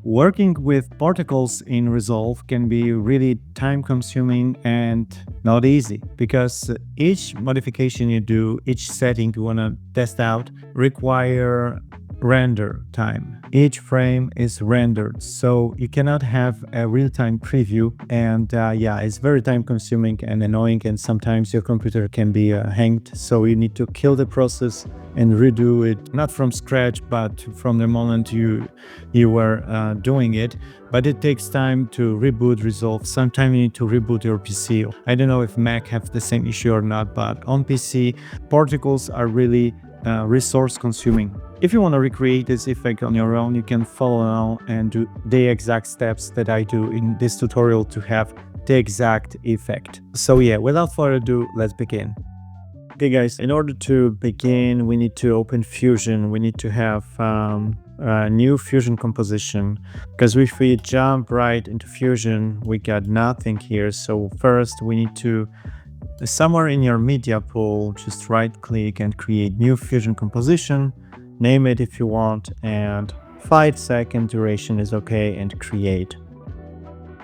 Working with particles in Resolve can be really time-consuming and not easy because each modification you do, each setting you want to test out require render time. Each frame is rendered, so you cannot have a real-time preview, and it's very time-consuming and annoying, and sometimes your computer can be hanged, so you need to kill the process and redo it, not from scratch, but from the moment you were doing it. But it takes time to reboot Resolve. Sometimes you need to reboot your PC. I don't know if Mac have the same issue or not, but on PC, particles are really resource consuming. If you want to recreate this effect on your own, you can follow along and do the exact steps that I do in this tutorial to have the exact effect. So yeah, without further ado, let's begin. Okay guys, in order to begin, we need to open Fusion. We need to have a new Fusion composition, because if we jump right into Fusion, we got nothing here. So first we need to, somewhere in your media pool, just right click and create new Fusion composition. Name it if you want, and 5-second duration is okay, and create.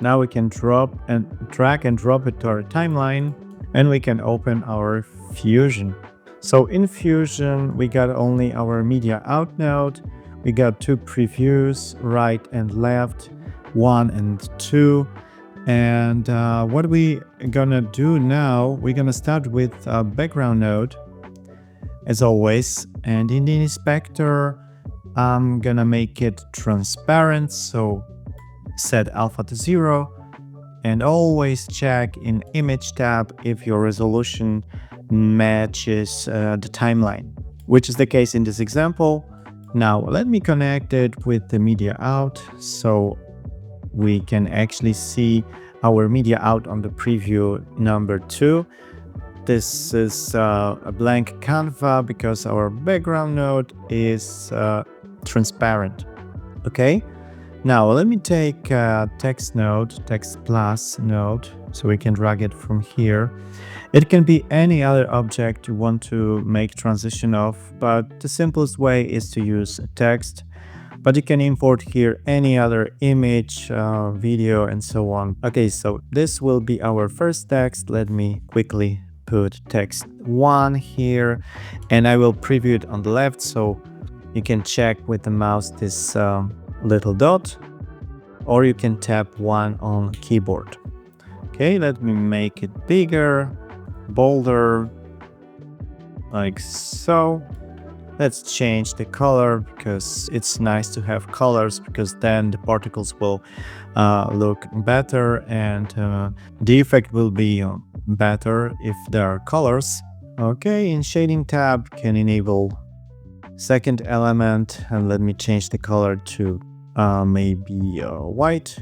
Now we can drag and drop it to our timeline, and we can open our Fusion. So in Fusion, we got only our media out node. We got two previews, right and left, 1 and 2. And what we gonna do now, we're gonna start with a background node, as always. And in the inspector, I'm gonna make it transparent. So set alpha to 0, and always check in image tab if your resolution matches the timeline, which is the case in this example. Now let me connect it with the media out, so we can actually see our media out on the preview number 2. This is a blank canvas because our background node is transparent. Okay, now let me take a text node, text plus node, so we can drag it from here. It can be any other object you want to make transition of, but the simplest way is to use text. But you can import here any other image, video, and so on. Okay, so this will be our first text. Let me quickly put text 1 here, and I will preview it on the left, so you can check with the mouse this little dot, or you can tap 1 on keyboard. Okay, let me make it bigger, bolder, like so. Let's change the color, because it's nice to have colors, because then the particles will look better, and the effect will be better if there are colors. Okay, in shading tab can enable second element, and let me change the color to maybe white.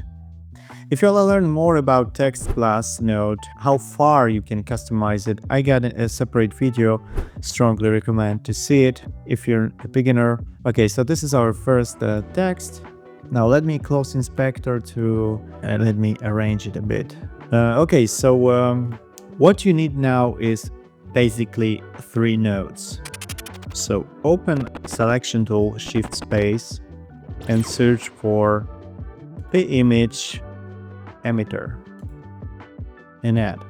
If you want to learn more about text plus node, how far you can customize it, I got a separate video. Strongly recommend to see it if you're a beginner. Okay, so this is our first text. Now let me close inspector to let me arrange it a bit. Okay, so what you need now is basically 3 nodes. So open selection tool, shift space, and search for the image emitter and add.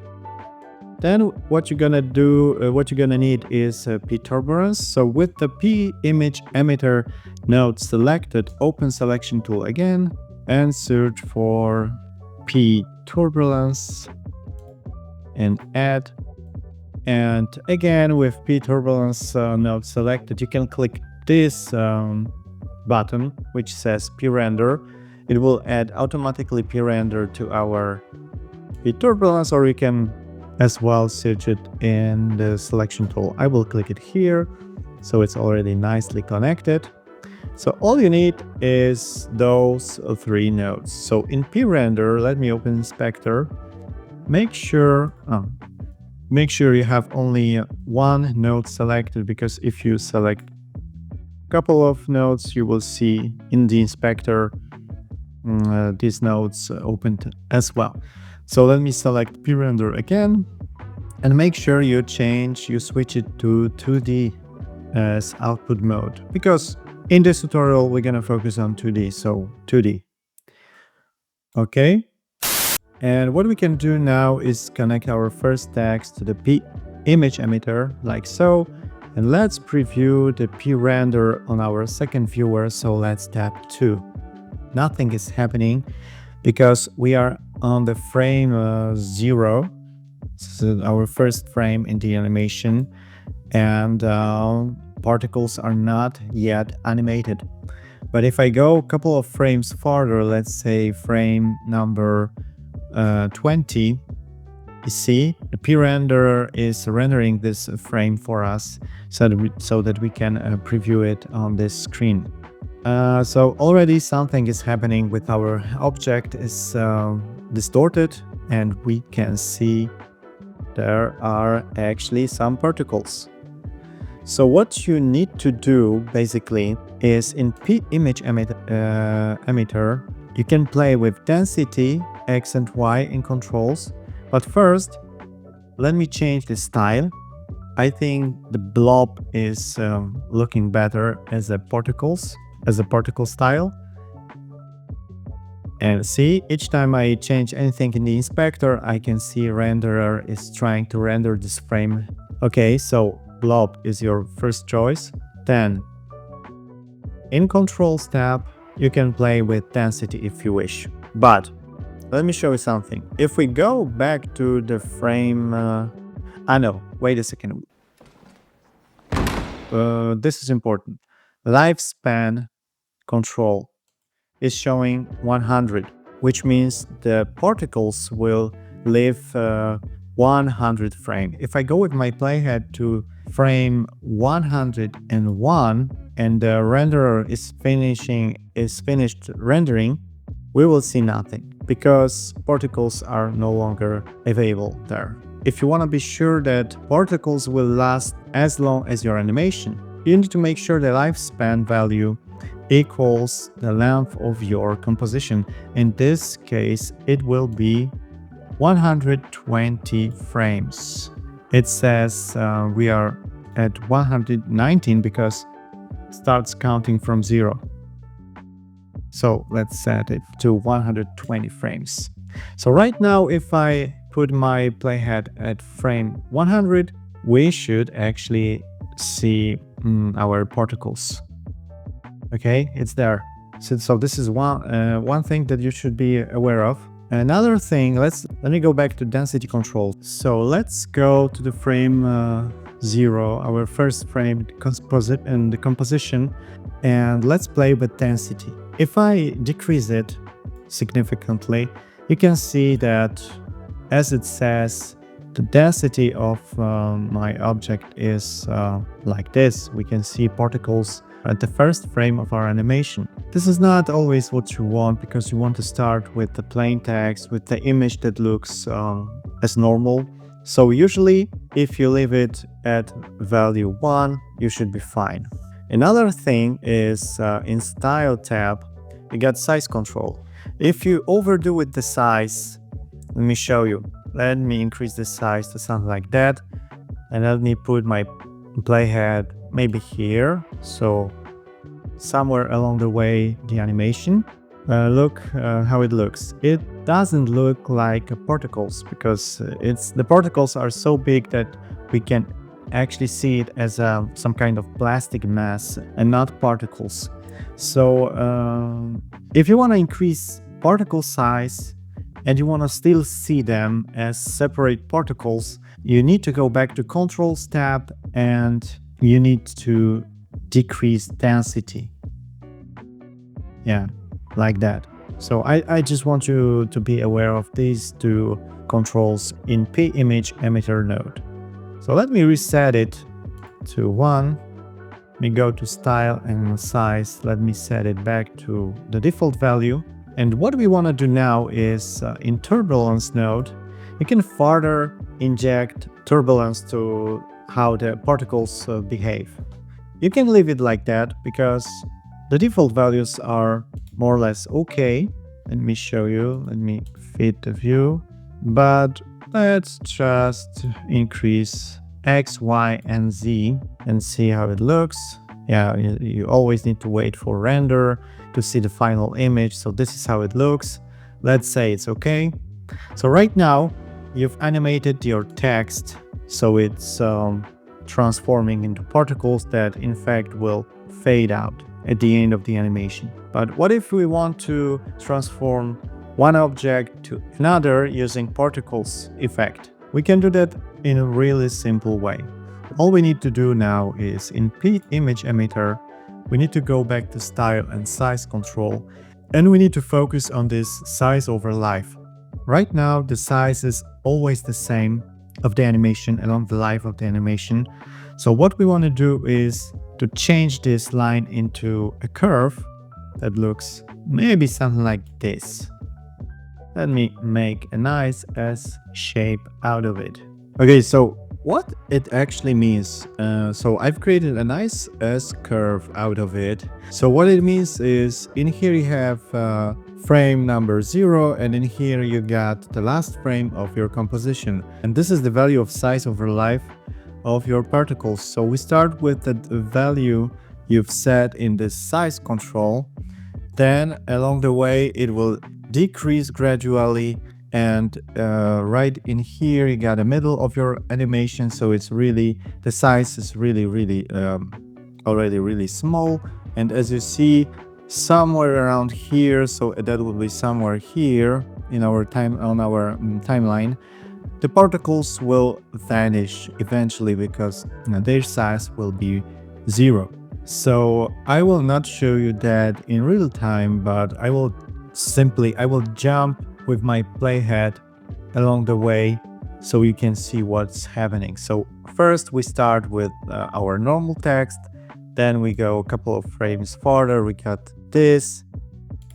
Then what you're gonna do, what you're gonna need is P turbulence. So with the P image emitter node selected, open selection tool again and search for P turbulence and add. And again, with P turbulence node selected, you can click this button which says P render. It will add automatically P render to our P turbulence, or you can as well search it in the selection tool. I will click it here, so it's already nicely connected. So all you need is those 3 nodes. So in P render, let me open inspector. Make sure you have only 1 node selected, because if you select a couple of nodes, you will see in the inspector these nodes opened as well. So let me select P render again, and make sure you switch it to 2D as output mode, because in this tutorial we're gonna focus on 2D. So 2D. Okay. And what we can do now is connect our first text to the P image emitter like so. And let's preview the P render on our second viewer. So let's tap 2. Nothing is happening because we are on the frame 0. So our first frame in the animation, and particles are not yet animated. But if I go a couple of frames farther, let's say frame number 20, you see the p-renderer is rendering this frame for us so that we can preview it on this screen. So already something is happening with our object is distorted, and we can see there are actually some particles. So what you need to do basically is in P-image emitter, you can play with density, X and Y in controls. But first, let me change the style. I think the blob is looking better as a particle style. And see, each time I change anything in the inspector, I can see renderer is trying to render this frame. Okay, so blob is your first choice. Then in controls tab, you can play with density if you wish. But let me show you something. If we go back to the frame, no, wait a second. This is important. Lifespan control is showing 100, which means the particles will live 100 frame. If I go with my playhead to frame 101 and the renderer is finished rendering, we will see nothing because particles are no longer available there. If you want to be sure that particles will last as long as your animation, you need to make sure the lifespan value equals the length of your composition. In this case, it will be 120 frames. It says we are at 119 because it starts counting from 0. So let's set it to 120 frames. So right now, if I put my playhead at frame 100, we should actually see our particles. Okay, it's there. So this is one thing that you should be aware of. Another thing, let me go back to density control. So let's go to the frame 0, our first frame in the composition, and let's play with density. If I decrease it significantly, you can see that, as it says, the density of my object is like this. We can see particles at the first frame of our animation. This is not always what you want, because you want to start with the plain text, with the image that looks as normal. So usually, if you leave it at value 1, you should be fine. Another thing is in Style tab, you got size control. If you overdo with the size, let me show you. Let me increase the size to something like that. And let me put my playhead maybe here. So somewhere along the way, the animation. Look how it looks. It doesn't look like particles because the particles are so big that we can actually see it as some kind of plastic mass and not particles. So if you want to increase particle size and you want to still see them as separate particles, you need to go back to Controls tab and you need to decrease density. Yeah, like that. So I just want you to be aware of these two controls in P-image emitter node. So let me reset it to 1. Let me go to Style and Size. Let me set it back to the default value. And what we want to do now is in Turbulence node, you can further inject turbulence to how the particles behave. You can leave it like that because the default values are more or less okay. Let me show you. Let me fit the view. But let's just increase X, Y, and Z and see how it looks. Yeah, you always need to wait for render to see the final image. So this is how it looks. Let's say it's okay. So right now you've animated your text, so it's transforming into particles that in fact will fade out at the end of the animation. But what if we want to transform one object to another using particles effect? We can do that in a really simple way. All we need to do now is in Image Emitter, we need to go back to Style and Size Control, and we need to focus on this size over life. Right now, the size is always the same of the animation and on the life of the animation. So what we want to do is to change this line into a curve that looks maybe something like this. Let me make a nice S shape out of it. Okay, so what it actually means, so I've created a nice S curve out of it. So what it means is in here you have frame number 0, and in here you got the last frame of your composition. And this is the value of size over life of your particles. So we start with the value you've set in the size control. Then along the way it will decrease gradually, and right in here you got the middle of your animation, so it's really, the size is really already really small. And as you see, somewhere around here, so that will be somewhere here in our timeline, the particles will vanish eventually because their size will be 0. So I will not show you that in real time, but I will jump with my playhead along the way so you can see what's happening. So first we start with our normal text, then we go a couple of frames farther, we got this,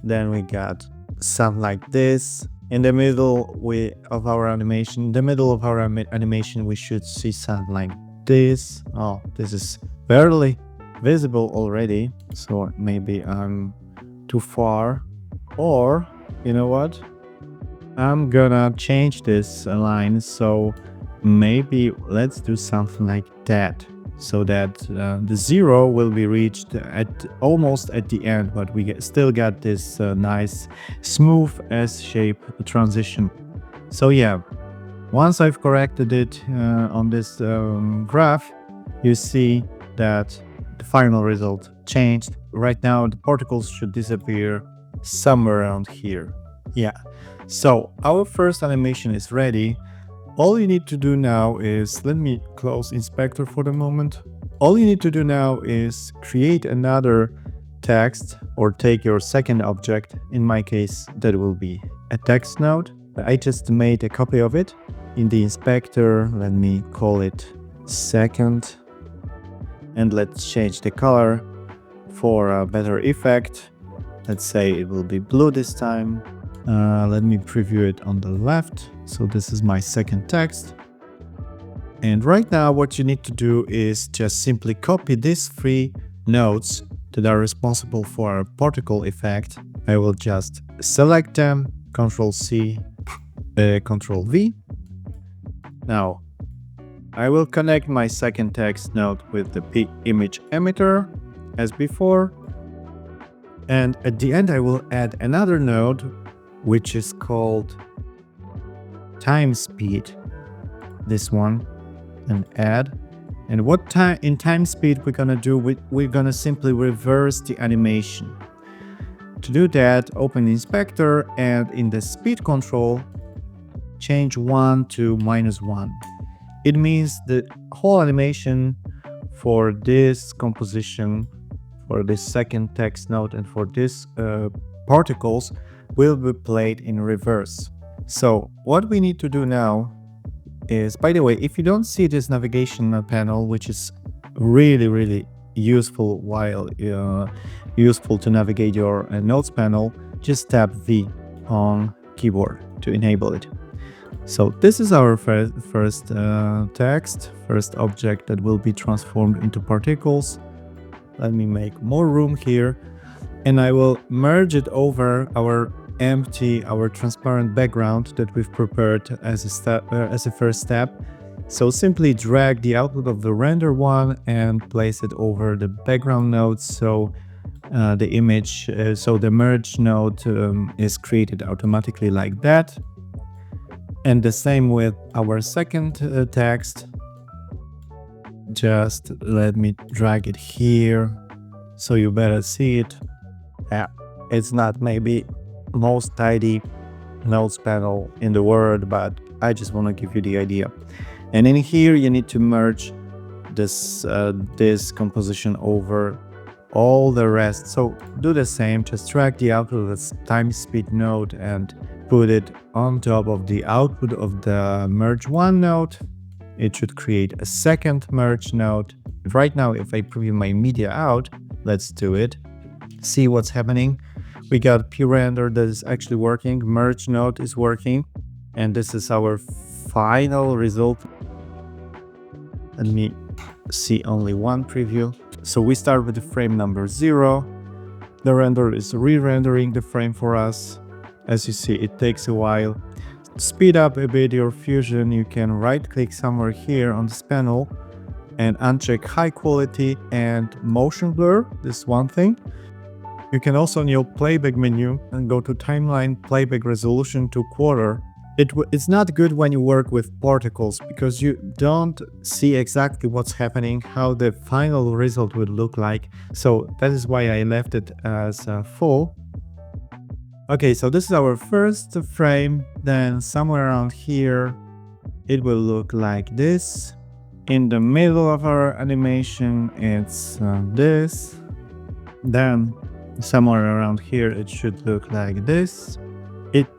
then we got something like this. In the middle of our animation, we should see something like this. Oh, this is barely visible already, so maybe I'm too far. Or, you know what? I'm gonna change this line, so maybe let's do something like that, so that the 0 will be reached almost at the end, but we still got this nice smooth S-shape transition. So yeah, once I've corrected it on this graph, you see that the final result changed. Right now the particles should disappear somewhere around here. Yeah, so our first animation is ready. All you need to do now is, let me close inspector for the moment. All you need to do now is create another text, or take your second object. In my case, that will be a text node. I just made a copy of it in the inspector. Let me call it second, and let's change the color for a better effect. Let's say it will be blue this time. Let me preview it on the left. So this is my second text. And right now what you need to do is just simply copy these 3 nodes that are responsible for a particle effect. I will just select them, Ctrl C, Ctrl V. Now I will connect my second text node with the image emitter as before. And at the end I will add another node, which is called time speed, this one, and add. And what in time speed we're gonna do, we're gonna simply reverse the animation. To do that, open inspector, and in the speed control change 1 to -1. It means the whole animation for this composition, for this second text node, and for this particles will be played in reverse. So what we need to do now is, by the way, if you don't see this navigation panel, which is really useful while useful to navigate your notes panel, just tap V on keyboard to enable it. So this is our first object that will be transformed into particles. Let me make more room here, and I will merge it over our transparent background that we've prepared as a first step. So simply drag the output of the render one and place it over the background node. So the image. So the merge node is created automatically like that. And the same with our second text. Just let me drag it here so you better see it. Yeah, it's not maybe most tidy nodes panel in the world, but I just want to give you the idea. And in here you need to merge this composition over all the rest. So do the same, just drag the output of the time speed node and put it on top of the output of the merge one node. It should create a second merge node. Right now, if I preview my media out, let's do it. See what's happening. We got p-render that is actually working, merge node is working, and this is our final result. Let me see only one preview. So we start with the frame number 0. The renderer is re-rendering the frame for us. As you see, it takes a while. To speed up a bit your fusion, you can right-click somewhere here on this panel and uncheck high quality and motion blur. This is one thing. You can also on your playback menu and go to timeline playback resolution to quarter. It's not good when you work with particles because you don't see exactly what's happening, how the final result would look like. So that is why I left it as full. Okay, so this is our first frame. Then somewhere around here, it will look like this. In the middle of our animation, it's this. Then somewhere around here, it should look like this.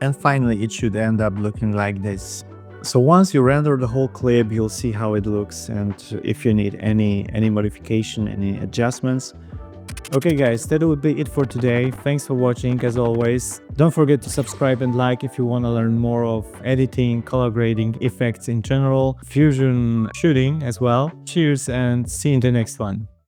And finally, it should end up looking like this. So once you render the whole clip, you'll see how it looks, and if you need any modification, any adjustments. Okay guys, that would be it for today. Thanks for watching as always. Don't forget to subscribe and like if you want to learn more of editing, color grading, effects in general, fusion shooting as well. Cheers and see you in the next one.